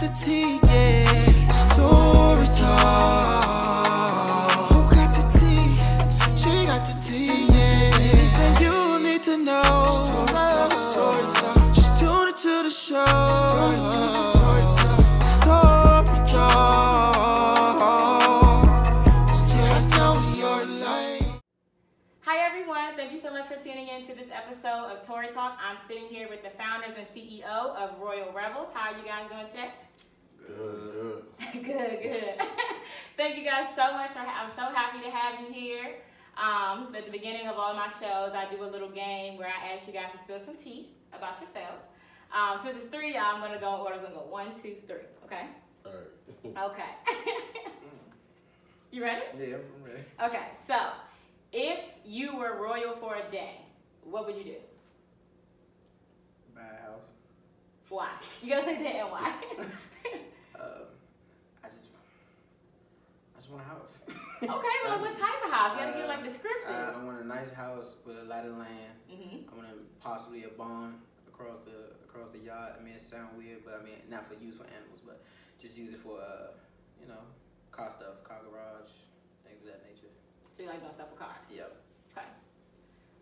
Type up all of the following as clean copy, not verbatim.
the tea, yeah. It's Tori Talk. Who got the tea? She got the tea, yeah. Anything you need to know. Tori Talk. Just tune into the show. Tori Talk. Tori Talk. Hi everyone, thank you so much for tuning in to this episode of Tori Talk. I'm sitting here with the founders and CEO of Royal Rebels. How are you guys doing today? Good. Good. Thank you guys so much. I'm so happy to have you here. At the beginning of all my shows, I do a little game where I ask you guys to spill some tea about yourselves. Since it's three, I'm going to go in order. I'm going to go 1, 2, 3, okay? All right. Okay. You ready? Yeah, I'm ready. Okay, so if you were royal for a day, what would you do? Buy a house. Why? You gotta say that and why. I just want a house. Okay, well, what type of house? You gotta get like descriptive. I want a nice house with a lot of land. I want possibly a barn across the yard. I mean, it sounds weird, but I mean, not for use for animals, but just use it for car stuff, car garage, things of that nature. So you like doing stuff with cars? Yep. Okay.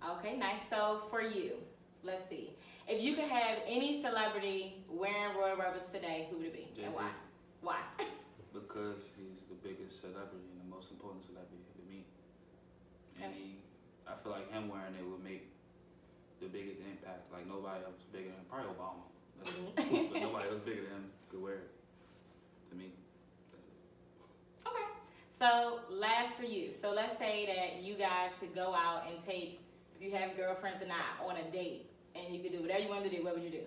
Okay, nice. So for you, let's see. If you could have any celebrity wearing Royal Rebels today, who would it be? Jay-Z. And why? Why? Because he's the biggest celebrity and the most important celebrity to me. And I feel like him wearing it would make the biggest impact. Like nobody else bigger than probably Obama. But nobody else bigger than him could wear it. To me. That's it. Okay. So last for you. So let's say that you guys could go out and take, if you have girlfriends or not, on a date, and you could do whatever you wanted to do. What would you do?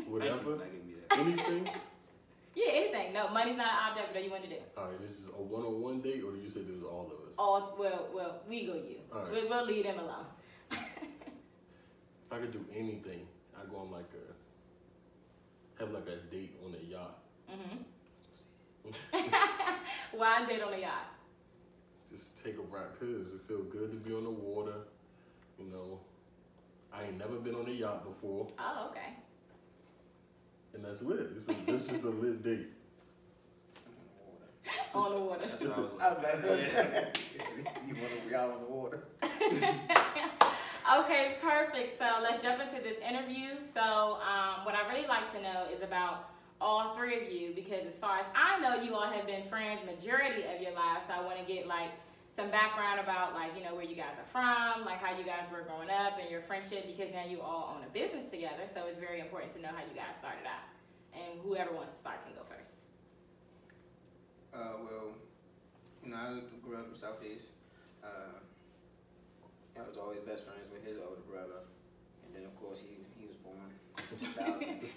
Whatever. Thank you for not giving me that. Anything? Yeah, anything. No, money's not an object. Whatever you want to do. All right, this is a one-on-one date, or do you say this is all of us? All well, we go you. All right. We'll leave them alone. If I could do anything, I go on have a date on a yacht. Why a date on a yacht? Just take a ride, cause it feel good to be on the water. You know, I ain't never been on a yacht before. Oh, okay. And that's lit. It's just a lit date. On the water. That's what I was I was like, you want to be out on the water? Okay, perfect. So let's jump into this interview. So what I really like to know is about all three of you, because as far as I know, you all have been friends majority of your lives. So I want to get some background about where you guys are from, how you guys were growing up and your friendship, because now you all own a business together. So it's very important to know how you guys started out. And whoever wants to start can go first. Well, I grew up in Southeast. I was always best friends with his older brother, and then of course he was born in 2000.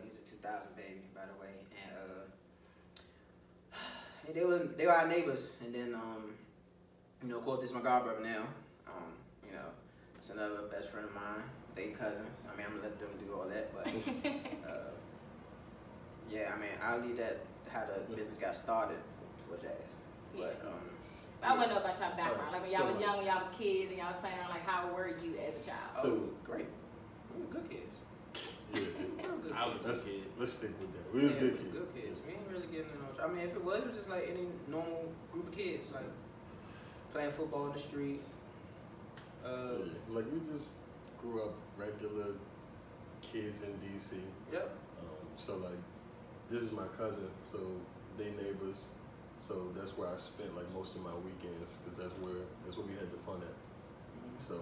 He's a 2000 baby, by the way, and they were our neighbors. And then of course this is my godbrother now. It's another best friend of mine. They cousins. I mean, I'm gonna let them do all that, but yeah, I mean, I'll leave that how the business got started for Jazz. But I want to know about y'all background. When y'all was young, when y'all was kids, and y'all was playing around, how were you as a child? So great. We were good kids. Yeah. I was a good kid. Let's stick with that. We was good kids. Good kids. We ain't really getting in no trouble. I mean, if it was just like any normal group of kids, like playing football in the street. We just grew up regular kids in DC. Yep. So this is my cousin, so they neighbors. So that's where I spent most of my weekends, because that's where we had the fun at. So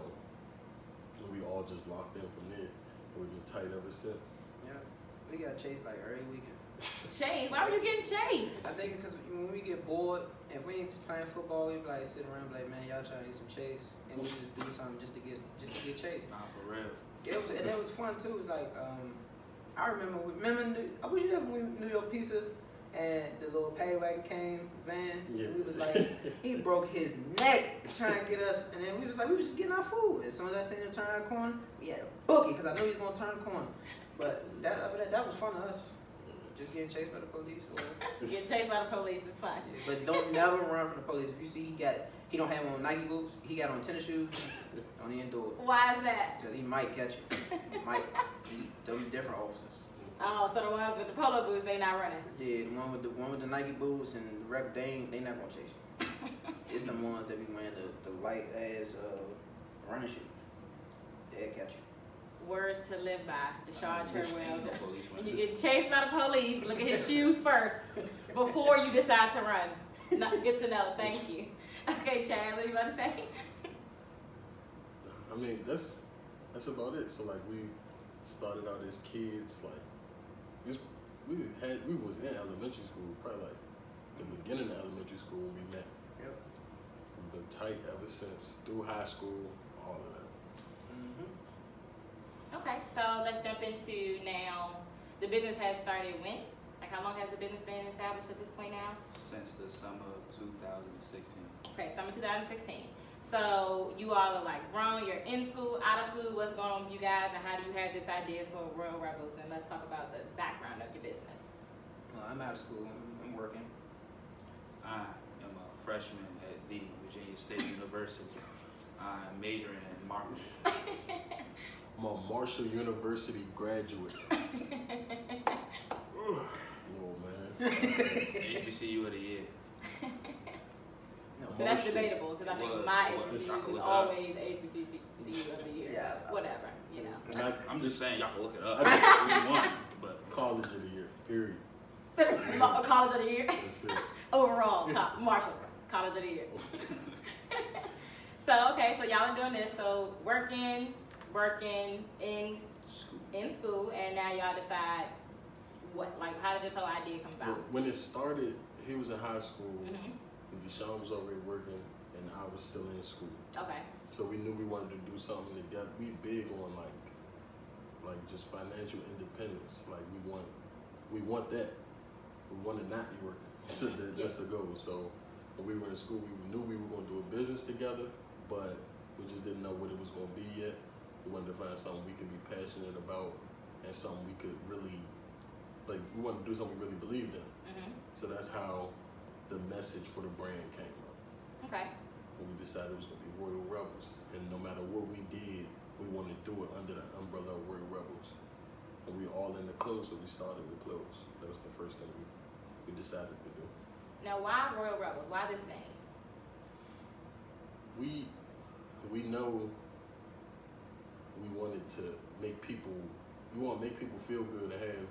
we all just locked in from there. We've been tight ever since. Yeah, we got chased every weekend. Chased? Why were you getting chased? I think because when we get bored, if we ain't playing football, we sit around man, y'all trying to get some chase, and we just do something just to get chased. Nah, for real. It was fun too. It was I remember I wish you ever went New York Pizza. And the little pay wagon came, van, yeah. And we was he broke his neck trying to get us, and then we was just getting our food. As soon as I seen him turn that corner, we had a bookie, because I knew he was going to turn the corner. But that was fun to us. Just getting chased by the police or whatever. Getting chased by the police, it's fine. Yeah, but don't never run from the police. If you see he don't have on Nike boots, he got on tennis shoes, don't even do it. Why is that? Because he might catch you. He might. They'll be different officers. Oh, so the ones with the polo boots, they not running. Yeah, the one with the Nike boots and the rep, they not gonna chase you. It's the ones that be wearing the light ass running shoes. They'll catch you. Words to live by, Deshaun Turwell. No police When you running. get chased by the police, look at his shoes first before you decide to run. Not good to know. Thank you. Okay, Chad, what you about to say? I mean, that's about it. So like we started out as kids, like we was in elementary school, probably like the beginning of elementary school when we met. Yep. We've been tight ever since, through high school, all of that. Okay, so let's jump into now. The business has started when? Like how long has the business been established at this point now? Since the summer of 2016. Okay, summer 2016. So you all are like grown, you're in school, out of school, what's going on with you guys, and how do you have this idea for Royal Rebels? And let's talk about the background of your business. Well, I'm out of school. I'm working. I am a freshman at the Virginia State University. I'm majoring in marketing. I'm a Marshall University graduate. Little man. HBCU of the year. No, So that's Marshall. debatable, because I think Was- my was. HBCU Y'all can is look it up. always HBCU of the year. Yeah. Whatever, you know. And I I'm just saying, y'all can look it up. I just- We won, but college of the year, period. College of the year. That's it. Overall, Marshall, College of the year. So, okay, so y'all are doing this. So working in school, and now y'all decide how did this whole idea come about? When it started, he was in high school, Mhm. and Deshaun was already working, and I was still in school. Okay. So we knew we wanted to do something together. We big on like just financial independence. Like we want that. We want to not be working. So that's the goal. So when we were in school, we knew we were going to do a business together, but we just didn't know what it was going to be yet. We wanted to find something we could be passionate about and something we could really, we wanted to do something we really believed in. Mhm. So that's how the message for the brand came up. Okay. When we decided it was going to be Royal Rebels. And no matter what we did, we wanted to do it under the umbrella of Royal Rebels. And we all in the clothes, so we started with clothes. That was the first thing we decided to do. Now, why Royal Rebels? Why this name? We know we wanted to make people, we want to make people feel good and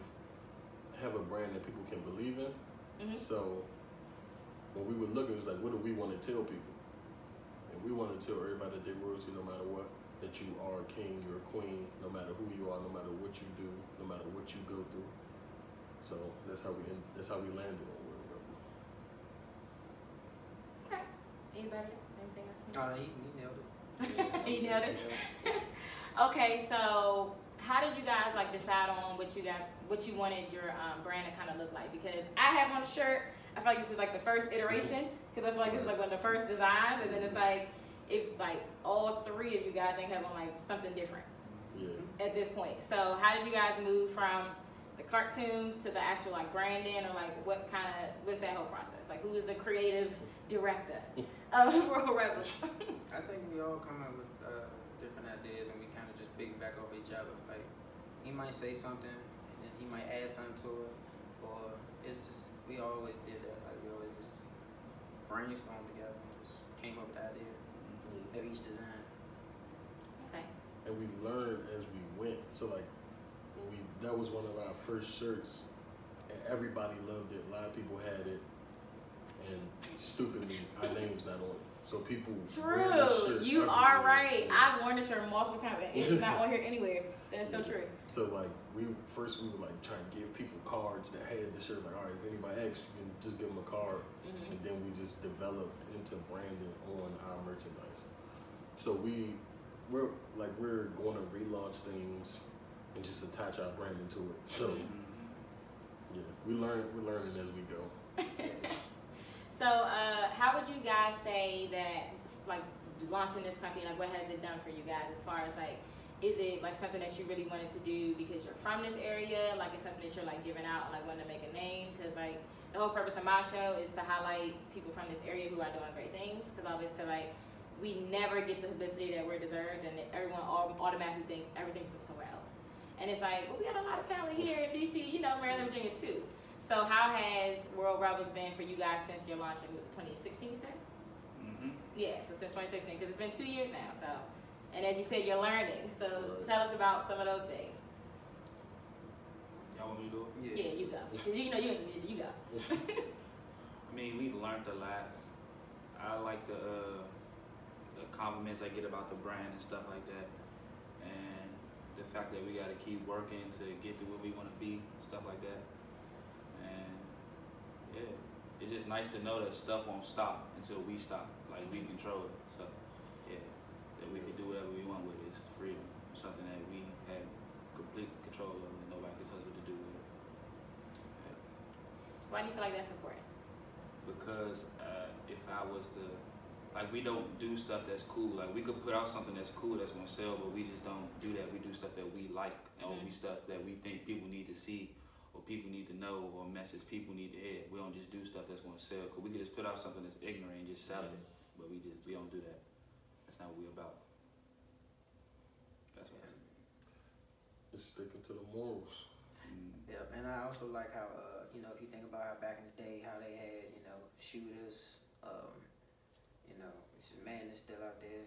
have a brand that people can believe in. Mhm. So when we were looking, it was like, what do we want to tell people? And we want to tell everybody that they're royalty no matter what, that you are a king, you're a queen, no matter who you are, no matter what you do, no matter what you go through. So that's how we landed on Royal Rebels. Okay. Anybody else? Anything else? Oh, he nailed it. You nailed it. Okay, so how did you guys decide on what you wanted your brand to kind of look like? Because I have on a shirt. I feel like this is the first iteration, because I feel like this is one of the first designs, and then it's if all three of you guys think have on something different. Yeah. At this point. So how did you guys move from the cartoons to the actual branding, or what's that whole process? Who is the creative director of Royal Rebels? I think we all come up with different ideas, and we kind of just piggyback off each other. He might say something, and then he might add something to it, or it's just, we always did that. We always just brainstormed together and just came up with the idea of each design. Okay. And we learned as we went. So that was one of our first shirts, and everybody loved it. A lot of people had it, and stupidly, our name's not on it. So people wear this True. shirt You everywhere. are right. I've worn this shirt multiple times, and it's not on here anywhere. That's so true. So we were trying to give people cards that had the shirt. All right, if anybody asks, you can just give them a card. Mhm. And then we just developed into branding on our merchandise. So we're going to relaunch things and just attach our branding to it. So yeah, we're learning as we go. So how would you guys say that launching this company, what has it done for you guys as far as is it something that you really wanted to do because you're from this area? It's something that you're giving out and wanting to make a name? Because the whole purpose of my show is to highlight people from this area who are doing great things. Because I always feel we never get the publicity that we're deserved, and everyone automatically thinks everything's from somewhere else. And it's like, well, we got a lot of talent here in DC, you know, Maryland, Virginia too. So how has World Rebels been for you guys since your launch in 2016, you said? Yeah, so since 2016, because it's been 2 years now. So, and as you said, you're learning. So tell us about some of those things. Y'all want me to do it? Yeah, you go. Because you know you in the media, you go. I mean, we learned a lot. I like the compliments I get about the brand and stuff like that, and the fact that we got to keep working to get to where we want to be, stuff like that. And yeah, it's just nice to know that stuff won't stop until we stop. Like we control it. So yeah, that we can do whatever we want with it. It's freedom, something that we have complete control of, and nobody can tell us what to do with it. Yeah. Why do you feel like that's important? Because if I was to, like, we don't do stuff that's cool. Like, we could put out something that's cool that's gonna sell, but we just don't do that. We do stuff that we like, and we stuff that we think people need to see, or people need to know, or a message people need to hear. We don't just do stuff that's gonna sell, because we could just put out something that's ignorant and just sell it, but we don't do that. That's not what we're about. That's what I said. Just sticking to the morals. Yep, and I also like how, you know, if you think about how back in the day, how they had, you know, shooters, you know, man is still out there.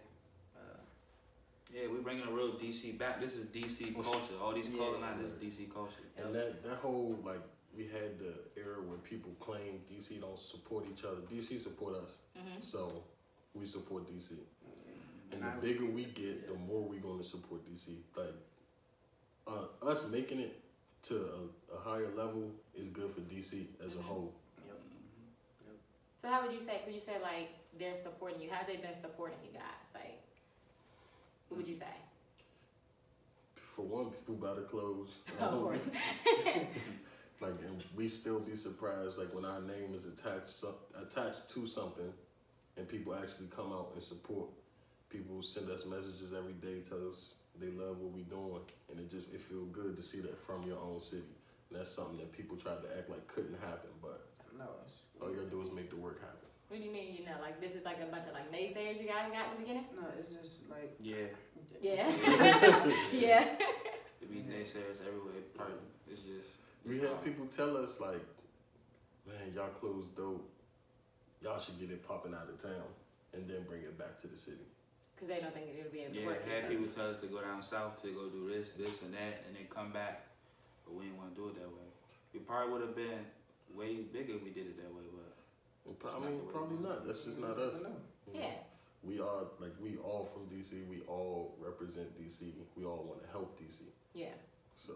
Yeah, we're bringing a real DC back. This is DC culture. All these clothing lines, this is DC culture. And that whole, like, we had the era when people claim DC don't support each other. DC support us. So we support DC. And the bigger we get, the more we're going to support DC. Like, us making it to a higher level is good for DC as a whole. So how would you say, could you say like they're supporting you? How have they been supporting you guys? Like, what would you say? For one, people buy the clothes. Of course. Like, and we still be surprised, like when our name is attached to something and people actually come out and support. People send us messages every day, tell us they love what we doing, and it feels good to see that from your own city. And that's something that people tried to act like couldn't happen, but all you gotta do is make the work happen. What do you mean, you know, like this is like a bunch of like naysayers you guys got in the beginning? No, it's just like... Yeah. There be naysayers everywhere. It's just... We had people tell us like, man, y'all clothes dope. Y'all should get it popping out of town and then bring it back to the city. Because they don't think it'll be able to work. Yeah, had people tell us to go down south to go do this, and that, and then come back. But we didn't want to do it that way. We probably would have been way bigger if we did it that way, but... Probably not. That's just not us. Yeah. We are, like, we all from DC. We all represent DC. We all want to help DC. Yeah. So.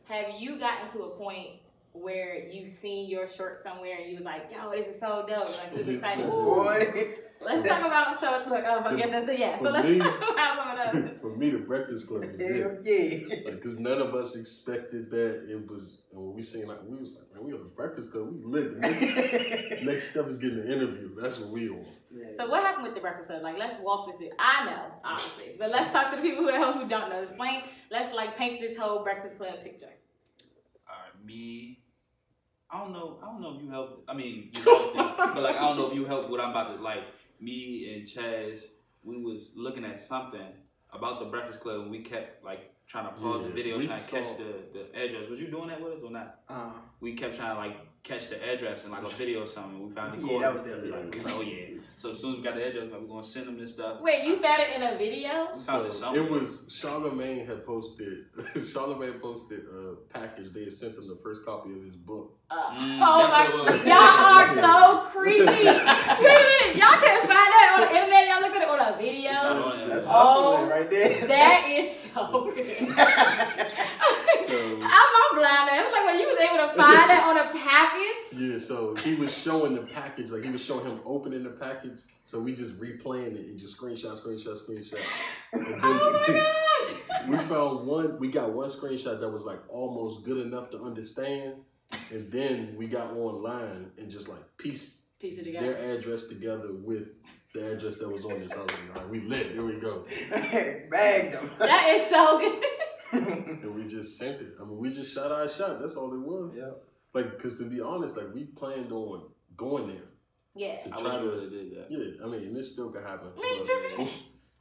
Have you gotten to a point where you seen your shirt somewhere and you was like, yo, this is so dope. Like, super excited. Boy. Let's talk about, so look, I guess that's a yes. So let's talk about some of those. For me, the Breakfast Club is it. Like, cause none of us expected that. It was, and when we seen, like, we was like, man, we on the Breakfast Club, we lit. The next step is getting an interview. That's what we on. So what happened with the Breakfast Club? Like, let's walk this through. I know, obviously, but let's talk to the people who don't know. Explain. Let's like paint this whole Breakfast Club picture. All right, me. I don't know if you helped. I mean, you helped this, but like I don't know if you helped what I'm about to like. Me and Chaz, we was looking at something about the Breakfast Club, and we kept like trying to pause the video, trying to catch the address. Was you doing that with us or not? We kept trying to like catch the address in like a video or something. We found the corner. That was definitely like, oh yeah. So as soon as we got the address, like, we're gonna send them this stuff. Wait, you found it in a video? So it was Charlamagne had posted. Charlamagne posted a package. They had sent him the first copy of his book. Oh my! Y'all are so creepy. Wait a minute, y'all couldn't find that on the internet. Y'all looked at it on a video. It's not on That's awesome right there. That is so good. I'm blind. It's like when you was able to find that on a package. Yeah, so he was showing the package, like he was showing him opening the package. So we just replaying it and just screenshot. And then oh my gosh! We found one. We got one screenshot that was like almost good enough to understand, and then we got online and just like pieced it together. Their address together with the address that was on this. I was like, all right, we lit. Here we go. Bagged them. That is so good. And we just sent it. I mean, we just shot our shot. That's all it was. Yeah. Like, because to be honest, like, we planned on going there. Yeah. I wish we really did that. Yeah, I mean, this still could happen. I mean, still can.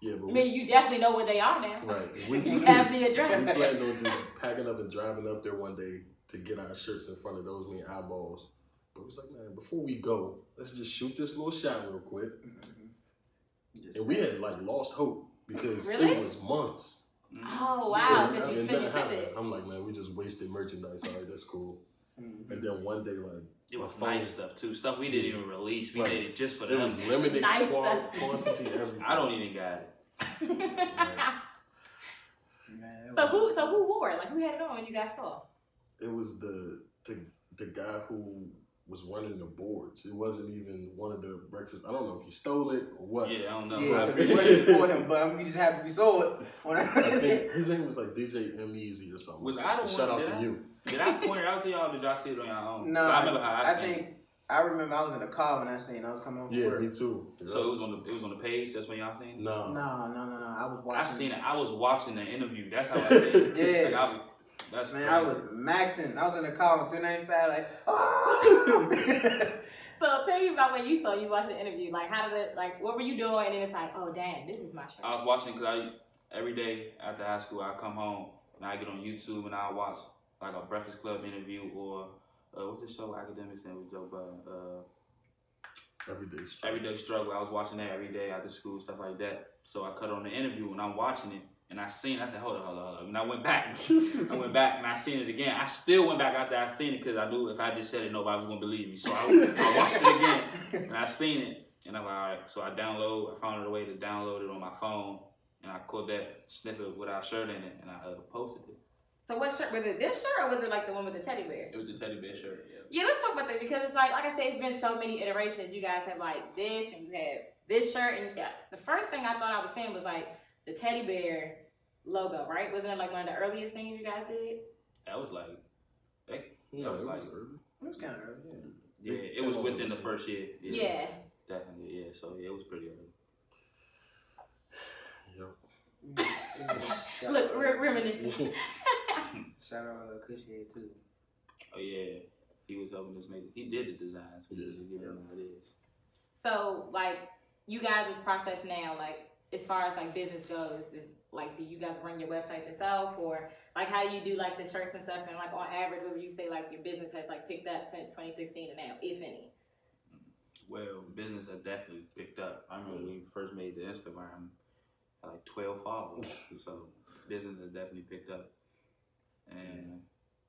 Yeah, but I mean, you definitely know where they are now. Right. You have the We address. planned on just packing up and driving up there one day to get our shirts in front of those many eyeballs. But it was like, man, before we go, let's just shoot this little shot real quick. And we had like lost hope because Really? it was months. Oh, wow. Yeah, So you and said that you sent happened. it. I'm like, man, we just wasted merchandise. All right, that's cool. Mhm. And then one day, like, It was my phone- nice stuff too. Stuff we didn't even release. We Right. did it just for It them. was limited Nice stuff. quantity. Everything. I don't even got it. Man, So who wore it? Like, who had it on when you guys saw? It was the guy who was running the boards. It wasn't even one of the breakfast. I don't know if he stole it or what. Yeah, I don't know. Yeah, because it wasn't for him, but we just happy we saw it. I think his name was like DJ M Easy or something. Was I the So shout one- out did to I- you. Did I point it out to y'all? Or did y'all see it on your own? No, So I remember how I seen it. I remember I was in the car when I seen it. I was coming home from Yeah, work. me too. So it was on the page. That's when y'all seen it. No. No. I was watching. I seen it. I was watching the interview. That's how I seen it. Yeah. Like, that's Man, crazy. I was maxing. I was in the car with 395, like, oh! So tell me about when you watched the interview. Like, how did it, like, what were you doing? And then it's like, oh, damn, this is my shirt. I was watching because every day after high school, I come home and I get on YouTube and I watch like a Breakfast Club interview or what's the show Academics and with Joe Budden? Everyday Struggle. I was watching that every day after school, stuff like that. So I cut on the interview and I'm watching it and I said, hold on. And I went back. And I seen it again. I still went back after I seen it because I knew if I just said it, nobody was going to believe me. So I watched it again and I seen it. And I'm like, all right. So I found a way to download it on my phone and I caught that snippet with our shirt in it and I posted it. So what shirt? Was it this shirt or was it like the one with the teddy bear? It was the teddy bear shirt. Yeah, let's talk about that because it's like I said, it's been so many iterations. You guys have like this and you have this shirt. And yeah, the first thing I thought I was saying was like the teddy bear logo, right? Wasn't it like one of the earliest things you guys did? That was like, No, it was like, early. It was kind of early, yeah, it was within the first year. Yeah. Definitely, yeah. So yeah, it was pretty early. Yep. Look, reminiscing. Shout out Cushier too. Oh yeah, he was helping us make it. He did the designs. We just giving him ideas. So like you guys' process now, like as far as like business goes, is like do you guys run your website yourself or like how do you do like the shirts and stuff and like on average what would you say like your business has like picked up since 2016 and now, if any? Well, business has definitely picked up. I remember when we first made the Instagram, had like 12 followers. So business has definitely picked up. And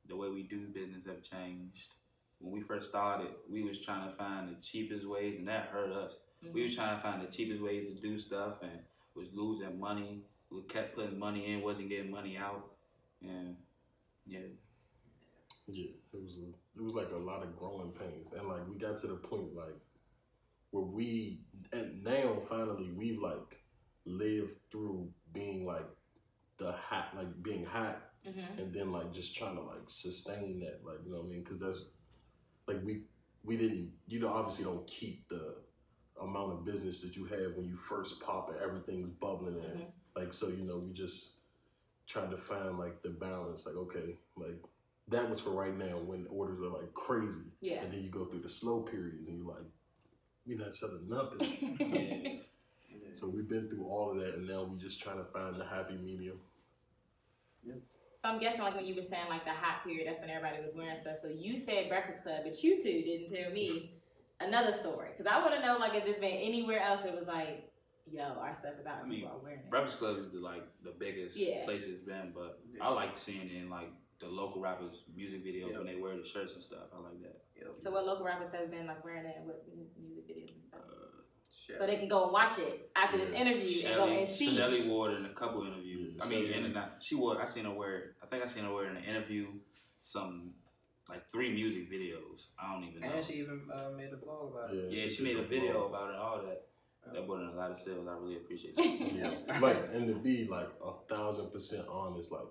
the way we do business have changed. When we first started, we was trying to find the cheapest ways, and that hurt us. Mm-hmm. We was trying to find the cheapest ways to do stuff, and was losing money. We kept putting money in, wasn't getting money out, and yeah. Yeah, it was like a lot of growing pains, and like we got to the point like where and now finally we've like lived through being like being hot. Mm-hmm. And then like just trying to like sustain that, like, you know what I mean? Because that's like we didn't, obviously don't keep the amount of business that you have when you first pop and everything's bubbling in. Like, so, we just tried to find like the balance. Like, okay, like that was for right now when orders are like crazy. Yeah. And then you go through the slow periods and you're like, we're not selling nothing. So we've been through all of that and now we're just trying to find the happy medium. Yep. So I'm guessing like when you were saying like the hot period, that's when everybody was wearing stuff. So you said Breakfast Club, but you two didn't tell me another story. Because I want to know like if this been anywhere else it was like, yo, our stuff is out and people are wearing it. Breakfast Club is the biggest place it's been, but I like seeing it in like the local rappers' music videos when they wear the shirts and stuff. I like that. So what local rappers have been like wearing it and what music videos and stuff? So they can go and watch it after this interview and go and see. Shelly wore it in a couple interviews. Yeah, I seen her wear it. I think I seen her wear it in an interview, some like 3 music videos. I don't even know. And she even made a vlog about it. Yeah, she made a video about it, all that. That brought in a lot of sales. I really appreciate it. Yeah. Like, and to be like 1,000% honest, like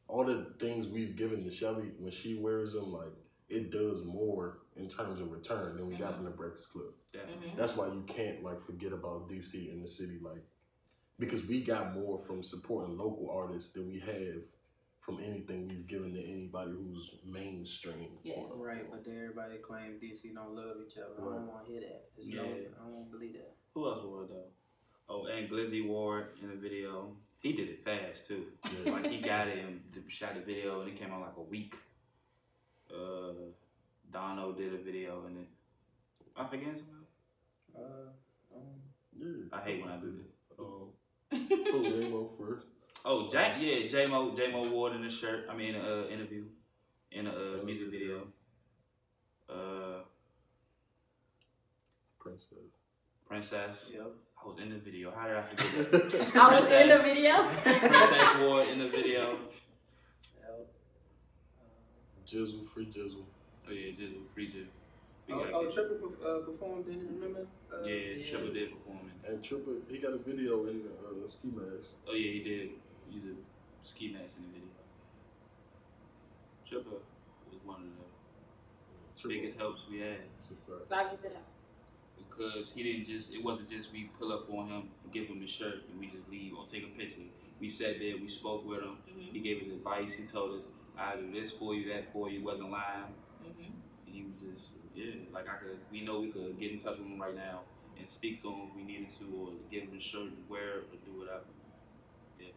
all the things we've given to Shelly when she wears them, like it does more in terms of return than we got from the Breakfast Club. That's why you can't like forget about DC and the city, like because we got more from supporting local artists than we have from anything we've given to anybody who's mainstream. Yeah. Right, but then everybody claim DC don't love each other. I don't want to hear that. I don't believe that. Who else wore it though? Oh, and Glizzy wore it in the video. He did it fast too. Yeah. Like he got it and shot the video, and it came out like a week. Dono did a video, and then I forget something. Yeah. I hate when I do that. J-Mo first. Oh, J-Mo wore it in the shirt. I mean, interview, in a music video. Princess. Yep. I was in the video. How did I forget that? I was in the video. Princess wore it in the video. Yep. Jizzle, free Jizzle. Oh yeah, Jizzle, free Jizzle. Triple performed, didn't you remember? Triple did perform in. And Triple, he got a video in the ski mask. Oh yeah, he did. He did ski mask in the video. Triple was one of the biggest helps we had. Glad you said that. Because he didn't just, it wasn't just we pull up on him and give him the shirt and we just leave or take a picture. We sat there, we spoke with him. He gave us advice. He told us, I do this for you, that for you. Wasn't lying. He was just, like we know we could get in touch with him right now and speak to him if we needed to, or give him the shirt and wear it or do whatever. Yeah.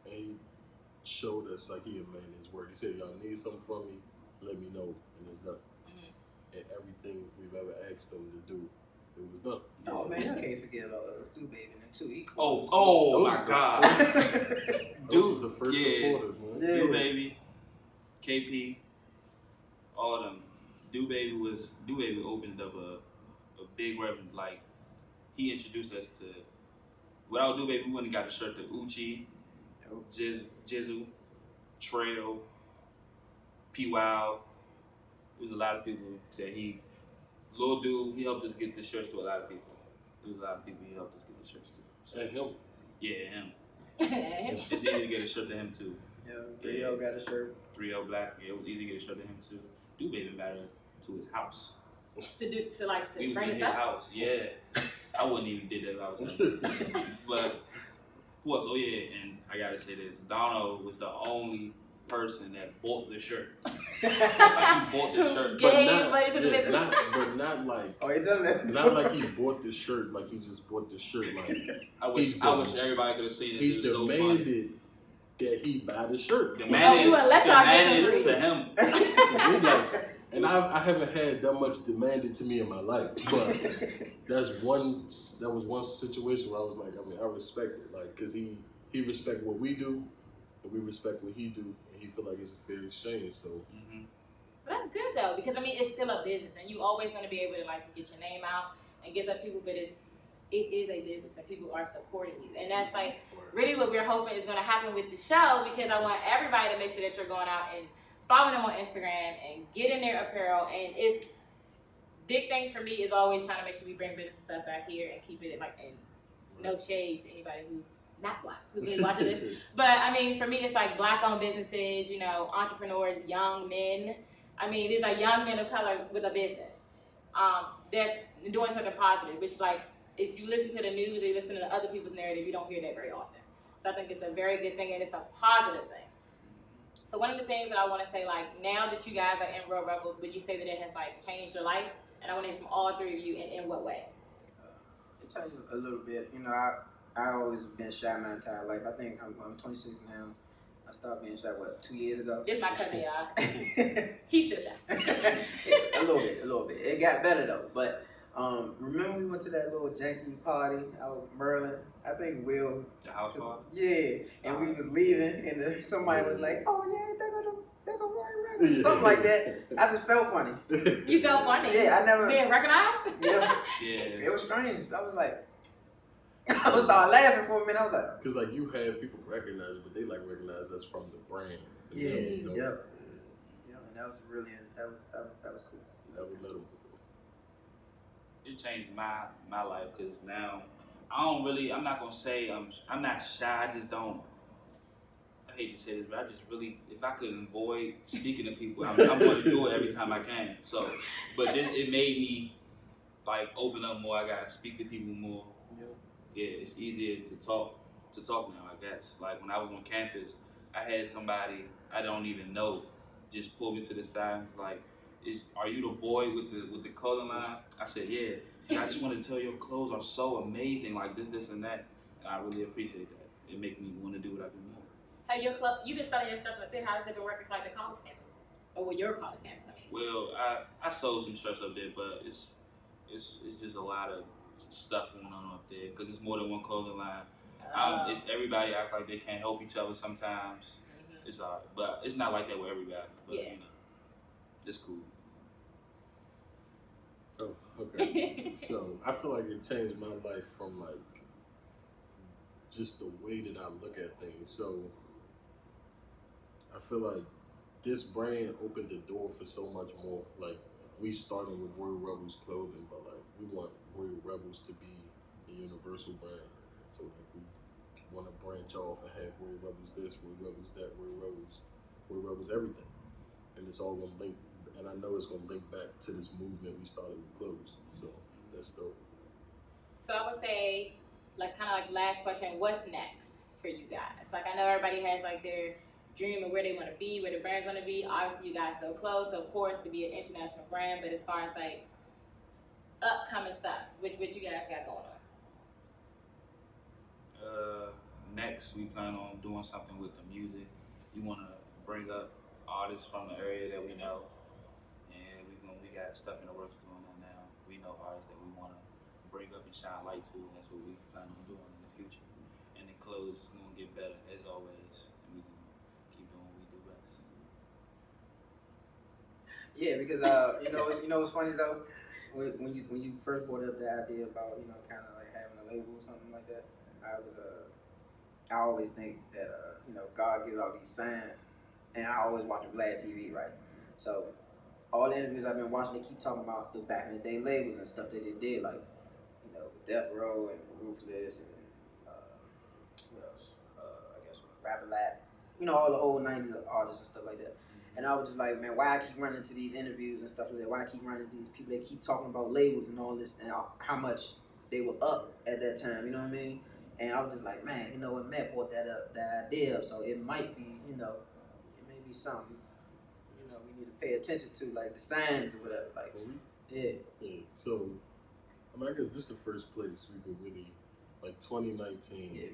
And he showed us like he a man in his word. He said, y'all need something from me, let me know, and it's done. And everything we've ever asked him to do, it was done. Oh man, I can't forget about Do Baby and the 2 Equals. Oh my God. Those was the first supporters, man. Yeah. Do Baby, KP, all of them. Do Baby opened up a big revenue. Like, he introduced us to, without Do Baby, we wouldn't have got a shirt to Uchi, Jizzle, Trail, P. Wow. There was a lot of people that Lil Dude, he helped us get the shirts to a lot of people. There was a lot of people he helped us get the shirts to. And him. Yeah, him. It's easy to get a shirt to him too. Yeah, 3O got a shirt. 3O Black, yeah, it was easy to get a shirt to him too. Do Baby invited us to his house. To We was bring in his stuff? house, yeah. I wouldn't even did that if I was him. But who else? Oh yeah, and I gotta say this. Dono was the only person that bought the shirt. Like, he bought the shirt. But not like. Oh, you telling us? Not like he bought the shirt, like he just bought the shirt. Like I wish everybody could have seen it. He It was so funny. demanded that he buy the shirt. Demanded demanded to him. So and I haven't had that much demanded to me in my life, but that was one situation where I was like, I mean, I respect it, like, cause he respect what we do, and we respect what he do, and he feel like it's a fair exchange. So. But that's good though, because I mean, it's still a business, and you always want to be able to like to get your name out and get some people, but it is a business, and people are supporting you, and that's like really what we're hoping is going to happen with the show, because I want everybody to make sure that you're going out and following them on Instagram and getting their apparel. And it's big thing for me is always trying to make sure we bring business stuff back here and keep it like, and no shade to anybody who's not black who's been watching this, but I mean, for me, it's like black-owned businesses, you know, entrepreneurs, young men. I mean, these are young men of color with a business that's doing something positive, which, like, if you listen to the news or you listen to other people's narrative, you don't hear that very often. So I think it's a very good thing, and it's a positive thing. So one of the things that I want to say, like, now that you guys are in Real Rebels, would you say that it has, like, changed your life? And I want to hear from all three of you in what way? It changed a little bit. You know, I always been shy my entire life. I think I'm 26 now. I stopped being shy, 2 years ago? This my cousin, y'all. He's still shy. A little bit. It got better though. But remember we went to that little janky party out in Merlin? I think Will. The house party? Yeah. And we was leaving, and somebody was like, "Oh yeah, they're gonna Roy Rebels," something like that. I just felt funny. You felt funny? Yeah, I never. Being recognized? Yeah. It was strange. I was like. I was start laughing for a minute. I was like, because like you have people recognize, but they like recognize us from the brand. Yeah, yep. Yeah, and that was really that was cool. Never met them before. It changed my life, because now I'm not gonna say I'm not shy. I just don't. I hate to say this, but I just really, if I could avoid speaking to people, I'm going to do it every time I can. So, but it made me like open up more. I gotta speak to people more. Yeah, it's easier to talk now, I guess. Like when I was on campus, I had somebody I don't even know just pull me to the side and was like, "Are you the boy with the clothing line?" I said, "Yeah." I just want to tell your clothes are so amazing, like this, and that. And I really appreciate that. It makes me want to do what I do more. Have your club, you've been selling your stuff up there. How has it been working for like the college campuses? Or with your college campus, I mean? Well, I sold some shirts up there, but it's just a lot of stuff going on up there because it's more than one clothing line. It's everybody act like they can't help each other sometimes. It's hard, but it's not like that with everybody. But you know, it's cool. Oh, okay. So I feel like it changed my life from like just the way that I look at things. So I feel like this brand opened the door for so much more. Like we started with Royal Rebels clothing, but like we want Royal Rebels to be a universal brand. So like we want to branch off and have Royal Rebels this, Royal Rebels that, Royal Rebels everything. And it's all gonna link, and I know it's gonna link back to this movement we started with clothes. So that's dope. So I would say, like kind of like last question, what's next for you guys? Like I know everybody has like their dream of where they want to be, where the brand's going to be. Obviously you guys so close, so of course to be an international brand, but as far as like upcoming stuff, which you guys got going on? Next we plan on doing something with the music. We want to bring up artists from the area that we know, and we got stuff in the works doing that now. We know artists that we want to bring up and shine light to, and that's what we plan on doing in the future. And the clothes is going to get better as always, and we can keep doing what we do best. Yeah, because you know what's funny though, when you first brought up the idea about kind of like having a label or something like that, I always think that God gives all these signs, and I always watch Vlad TV, right? So all the interviews I've been watching, they keep talking about the back in the day labels and stuff that they did, like Death Row and Ruthless and what else? I guess Rap-A-Lat, all the old '90s artists and stuff like that. And I was just like, man, why I keep running to these interviews and stuff like that? Why I keep running to these people that keep talking about labels and all this and how much they were up at that time, you know what I mean? And I was just like, man, when Matt brought that idea up, so it might be, it may be something, we need to pay attention to, like the signs or whatever, like, yeah. So, I mean, I guess this is the first place we could really, like 2019. Yeah,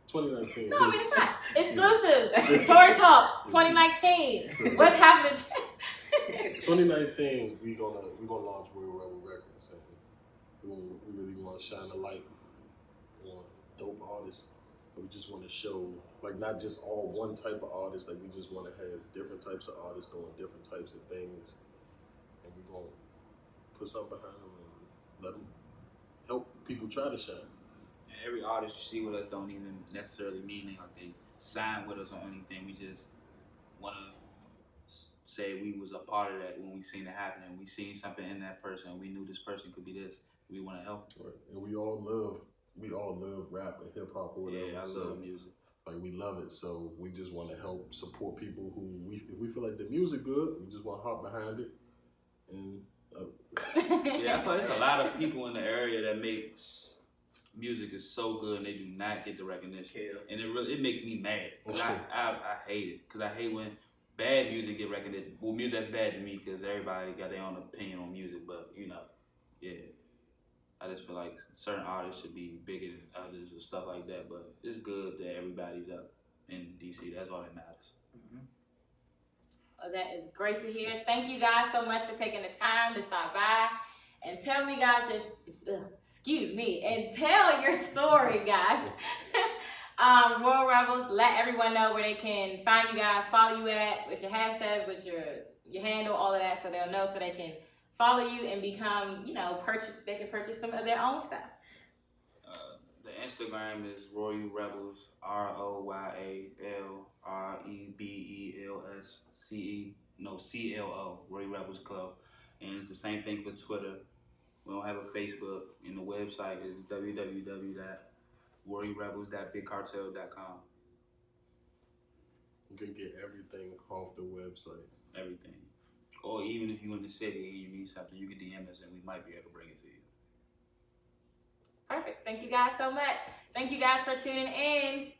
2019. No, I mean, it's not. Exclusives. Tori Talk 2019. So, what's happening? 2019, we gonna launch Royal Rebel Records, and we really want to shine a light on dope artists. And we just want to show, like, not just all one type of artist. Like, we just want to have different types of artists doing different types of things, and we're gonna put something behind them and let them help people try to shine. Every artist you see with us don't even necessarily mean like they sign with us or anything. We just want to say we was a part of that when we seen it happen, and we seen something in that person. We knew this person could be this. We want to help. Right. And we all love rap and hip hop or whatever. Yeah, I love music. Like, we love it, so we just want to help support people who if we feel like the music good, we just want to hop behind it. And yeah, I feel like there's a lot of people in the area that makes music is so good and they do not get the recognition, and it makes me mad. Cause I hate it, because I hate when bad music get recognition. Well, music that's bad to me, because everybody got their own opinion on music, but yeah, I just feel like certain artists should be bigger than others or stuff like that. But it's good that everybody's up in DC. That's all that matters. Well, that is great to hear. Thank you guys so much for taking the time to stop by and tell me, guys, excuse me, and tell your story, guys. Royal Rebels, let everyone know where they can find you guys, follow you at, with your hashtags, with your handle, all of that, so they'll know, so they can follow you and become, they can purchase some of their own stuff. The Instagram is Royal Rebels, CLO, Royal Rebels Club. And it's the same thing for Twitter. We don't have a Facebook, and the website is www.warriorrebels.bigcartel.com. You can get everything off the website. Everything. Or even if you're in the city and you need something, you can DM us and we might be able to bring it to you. Perfect. Thank you guys so much. Thank you guys for tuning in.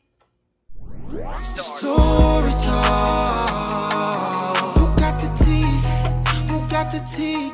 Tori Talk. Who got the tea? Who got the tea?